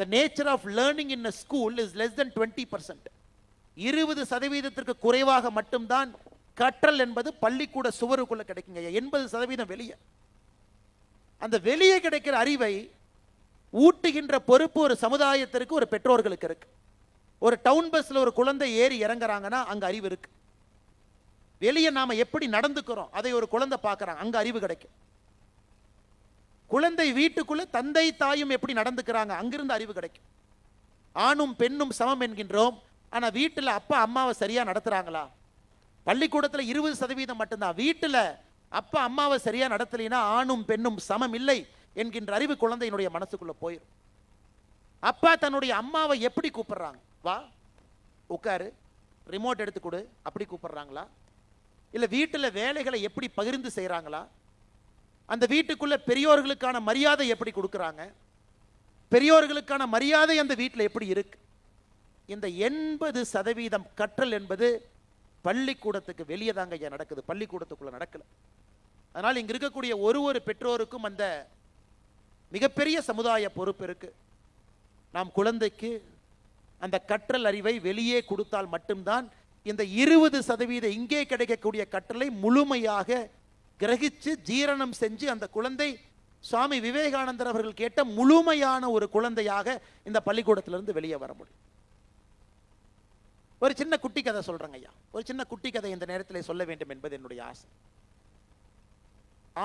the nature of learning in a school is less than 20%. 20% குறைவாக மட்டும்தான் கற்றல் என்பது பள்ளிக்கூட சுவருக்குள்ள கிடைக்குங்க. 80% வெளியே. அந்த வெளியே கிடைக்கிற அறிவை ஊட்டுகின்ற பொறுப்பு ஒரு சமுதாயத்திற்கு, ஒரு பெற்றோர்களுக்கு இருக்கு. ஒரு டவுன் பஸ்ல ஒரு குழந்தை ஏறி இறங்குறாங்கன்னா அங்க அறிவு இருக்கு. வெளியே நாம எப்படி நடந்துக்கிறோம் அதை ஒரு குழந்தை பார்க்கறாங்க, அங்க அறிவு கிடைக்கும். குழந்தை வீட்டுக்குள்ள தந்தை தாயும் எப்படி நடந்துக்கிறாங்க, அங்கிருந்து அறிவு கிடைக்கும். ஆணும் பெண்ணும் சமம் என்கின்றோம், ஆனா வீட்டில் அப்பா அம்மாவை சரியா நடத்துறாங்களா? பள்ளிக்கூடத்தில் 20% மட்டும்தான். வீட்டில் அப்பா அம்மாவை சரியா நடத்தலைன்னா ஆணும் பெண்ணும் சமம் இல்லை என்கின்ற அறிவு குழந்தையினுடைய மனசுக்குள்ள போயிடும். அப்பா தன்னுடைய அம்மாவை எப்படி கூப்பிடுறாங்க? வா, உட்காரு, ரிமோட் எடுத்து கொடு, அப்படி கூப்பிடுறாங்களா? இல்லை வீட்டில் வேலைகளை எப்படி பகிர்ந்து செய்கிறாங்களா? அந்த வீட்டுக்குள்ள பெரியோர்களுக்கான மரியாதை எப்படி கொடுக்குறாங்க? பெரியோர்களுக்கான மரியாதை அந்த வீட்டில் எப்படி இருக்கு? இந்த 80% கற்றல் என்பது பள்ளிக்கூடத்துக்கு வெளியே தாங்க ஐயா நடக்குது, பள்ளிக்கூடத்துக்குள்ள நடக்கல. அதனால் இங்க இருக்கக்கூடிய ஒரு பெற்றோருக்கும் அந்த மிகப்பெரிய சமுதாய பொறுப்பு இருக்கு. நாம் குழந்தைக்கு அந்த கற்றல் அறிவை வெளியே கொடுத்தால் மட்டும்தான் இந்த 20% இங்கே கிடைக்கக்கூடிய கற்றலை முழுமையாக கிரகிச்சு ஜீரணம் செஞ்சு அந்த குழந்தை சுவாமி விவேகானந்தர் அவர்கள் கேட்ட முழுமையான ஒரு குழந்தையாக இந்த பள்ளிக்கூடத்திலிருந்து வெளியே வர முடியும். ஒரு சின்ன குட்டி கதை சொல்றேங்க ஐயா. ஒரு சின்ன குட்டி கதை இந்த நேரத்தில் சொல்ல வேண்டும் என்பது என்னுடைய ஆசை.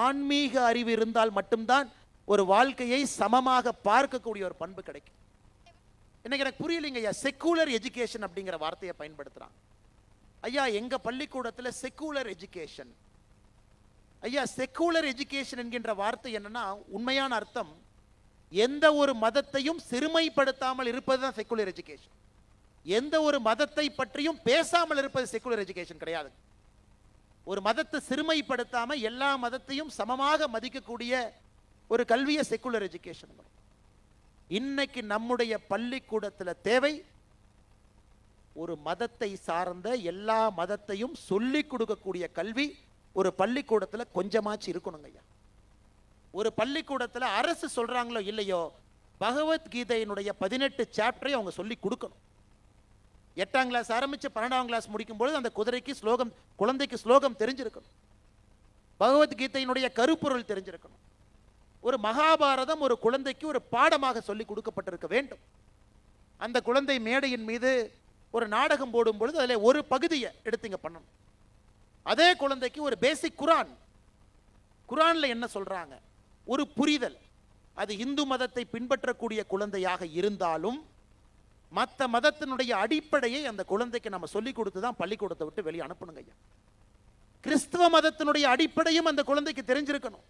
ஆன்மீக அறிவு இருந்தால் மட்டும்தான் ஒரு வாழ்க்கையை சமமாக பார்க்கக்கூடிய ஒரு பண்பு கிடைக்கும். இன்னைக்கு எனக்கு புரியலைங்க ஐயா, செக்குலர் எஜுகேஷன் அப்படிங்கிற வார்த்தையை பயன்படுத்துறாங்க. ஐயா எங்க பள்ளிக்கூடத்தில் செக்குலர் எஜுகேஷன். ஐயா செக்குலர் எஜுகேஷன் என்கின்ற வார்த்தை என்னன்னா, உண்மையான அர்த்தம் எந்த ஒரு மதத்தையும் சிறுமைப்படுத்தாமல் இருப்பதுதான் செக்குலர் எஜுகேஷன். எந்த ஒரு மதத்தை பற்றியும் பேசாமல் இருப்பது செக்குலர் எஜுகேஷன் கிடையாது. ஒரு மதத்தை சிறுமைப்படுத்தாம எல்லா மதத்தையும் சமமாக மதிக்கக்கூடிய ஒரு கல்வியை செக்குலர் எஜுகேஷன். இன்னைக்கு நம்முடைய பள்ளிக்கூடத்தில் தேவை ஒரு மதத்தை சார்ந்த எல்லா மதத்தையும் சொல்லிக் கொடுக்கக்கூடிய கல்வி ஒரு பள்ளிக்கூடத்தில் கொஞ்சமாச்சு இருக்கணுங்க ஐயா. ஒரு பள்ளிக்கூடத்தில் அரசு சொல்றாங்களோ இல்லையோ, பகவத்கீதையினுடைய 18 சாப்டரை அவங்க சொல்லி கொடுக்கணும். 8ஆம் கிளாஸ் ஆரம்பிச்சு 12ஆம் கிளாஸ் முடிக்கும் பொழுது அந்த குழந்தைக்கு ஸ்லோகம் தெரிஞ்சிருக்கணும். பகவத்கீதையினுடைய கருப்பொருள் தெரிஞ்சிருக்கணும். ஒரு மகாபாரதம் ஒரு குழந்தைக்கு ஒரு பாடமாக சொல்லி கொடுக்கப்பட்டிருக்க வேண்டும். அந்த குழந்தை மேடையின் மீது ஒரு நாடகம் போடும் பொழுது அதில் ஒரு பகுதியை எடுத்துங்க பண்ணணும். அதே குழந்தைக்கு ஒரு பேசிக் குரான்ல என்ன சொல்றாங்க ஒரு புரிதல். அது இந்து மதத்தை பின்பற்றக்கூடிய குழந்தையாக இருந்தாலும் மற்ற மதத்தினுடைய அடிப்படையை அந்த குழந்தைக்கு நம்ம சொல்லிக் கொடுத்து தான் பள்ளிக்கூடத்தை விட்டு வெளியே அனுப்பணுங்க ஐயா. கிறிஸ்துவ மதத்தினுடைய அடிப்படையும் அந்த குழந்தைக்கு தெரிஞ்சிருக்கணும்.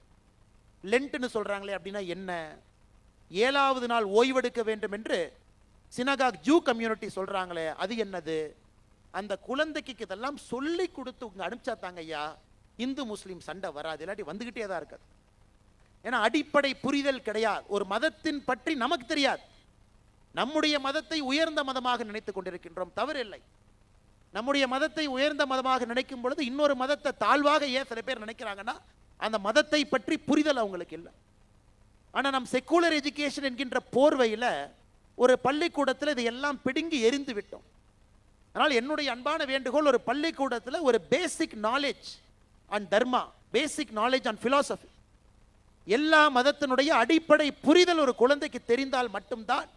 லென்ட்னு சொல்றாங்களே அப்படின்னா என்ன, 7வது நாள் ஓய்வெடுக்க வேண்டும் என்று சினகாக் ஜூ கம்யூனிட்டி சொல்றாங்களே அது என்னது, அந்த குழந்தைக்கு இதெல்லாம் சொல்லி கொடுத்து உங்க அனுப்பிச்சா தாங்க ஐயா இந்து முஸ்லீம் சண்டை வராது. இல்லாட்டி வந்துகிட்டே தான் இருக்காது. ஏன்னா அடிப்படை புரிதல் கிடையாது. ஒரு மதத்தின் பற்றி நமக்கு தெரியாது. நம்முடைய மதத்தை உயர்ந்த மதமாக நினைத்துக் கொண்டிருக்கின்றோம், தவறில்லை. நம்முடைய மதத்தை உயர்ந்த மதமாக நினைக்கும் பொழுது இன்னொரு மதத்தை தாழ்வாக ஏன் சில பேர் நினைக்கிறாங்கன்னா அந்த மதத்தை பற்றி புரிதல் அவங்களுக்கு இல்லை. ஆனால் நம் செக்குலர் எஜுகேஷன் என்கின்ற போர்வையில் ஒரு பள்ளிக்கூடத்தில் இதையெல்லாம் பிடுங்கி எரிந்து விட்டோம். அதனால் என்னுடைய அன்பான வேண்டுகோள், ஒரு பள்ளிக்கூடத்தில் ஒரு basic knowledge and Dharma, basic knowledge and philosophy, எல்லா மதத்தினுடைய அடிப்படை புரிதல் ஒரு குழந்தைக்கு தெரிந்தால் மட்டும்தான்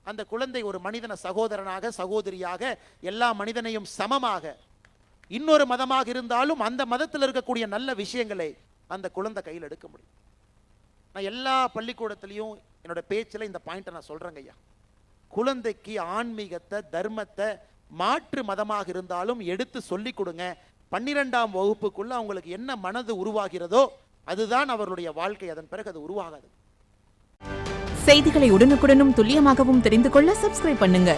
அந்த குழந்தை ஒரு மனிதன சகோதரனாக சகோதரியாக எல்லா மனிதனையும் சமமாக, இன்னொரு மதமாக இருந்தாலும் அந்த மதத்தில் இருக்கக்கூடிய நல்ல விஷயங்களை அந்த குழந்தை கையில் எடுக்க முடியும். நான் எல்லா பள்ளிக்கூடத்திலையும் என்னோட பேச்சில் இந்த பாயிண்ட்டை நான் சொல்றேங்க ஐயா. குழந்தைக்கு ஆன்மீகத்தை தர்மத்தை மாற்று மதமாக இருந்தாலும் எடுத்து சொல்லி கொடுங்க. 12ஆம் வகுப்புக்குள்ள அவங்களுக்கு என்ன மனது உருவாகிறதோ அதுதான் அவர்களுடைய வாழ்க்கை. அதன் பிறகு அது உருவாகாது. செய்திகளை உடனுக்குடனும் துல்லியமாகவும் தெரிந்து கொள்ள சப்ஸ்கிரைப் பண்ணுங்க.